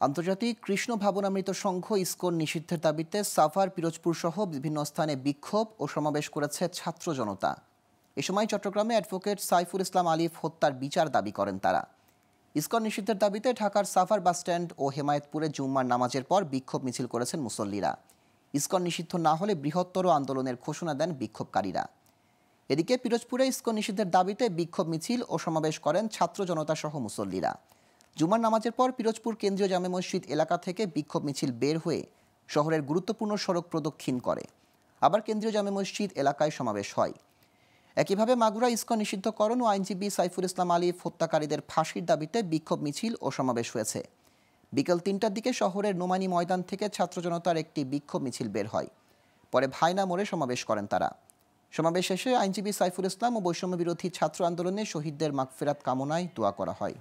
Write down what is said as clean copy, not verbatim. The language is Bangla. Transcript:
আন্তর্জাতিক কৃষ্ণ ভাবনামৃত সংঘ ইসকন নিষিদ্ধের দাবিতে সাভার, পিরোজপুর সহ বিভিন্ন স্থানে বিক্ষোভ ও সমাবেশ করেছে ছাত্র জনতা। এ সময় চট্টগ্রামে অ্যাডভোকেট সাইফুল ইসলাম আলিফ হত্যার বিচার দাবি করেন তারা। ইসকন নিষিদ্ধের দাবিতে ঢাকার সাভার বাসস্ট্যান্ড ও হেমায়েতপুরে জুম্মার নামাজের পর বিক্ষোভ মিছিল করেছেন মুসল্লিরা। ইসকন নিষিদ্ধ না হলে বৃহত্তর আন্দোলনের ঘোষণা দেন বিক্ষোভকারীরা। এদিকে পিরোজপুরে ইসকন নিষিদ্ধের দাবিতে বিক্ষোভ মিছিল ও সমাবেশ করেন ছাত্র জনতা সহ মুসল্লিরা। জুমার নামাজের পর পিরোজপুর কেন্দ্রীয় জামে মসজিদ এলাকা থেকে বিক্ষোভ মিছিল বের হয়ে শহরের গুরুত্বপূর্ণ সড়ক প্রদক্ষিণ করে। আবার কেন্দ্রীয় জামে মসজিদ এলাকায় সমাবেশ হয়। একইভাবে মাগুরা ইসকন নিষিদ্ধকরণ ও আইনজীবী সাইফুল ইসলাম আলিফ হত্যাকারীদের ফাঁসির দাবিতে বিক্ষোভ মিছিল ও সমাবেশ হয়েছে। বিকেল ৩টার দিকে শহরের নোমানী ময়দান থেকে ছাত্র জনতার একটি বিক্ষোভ মিছিল বের হয়। পরে ভাইনা মোড়ে সমাবেশ করেন তারা। সমাবেশ শেষে আইনজীবী সাইফুল ইসলাম ও বৈষম্য বিরোধী ছাত্র আন্দোলনে শহীদদের মাগফিরাত কামনায় দোয়া করা হয়।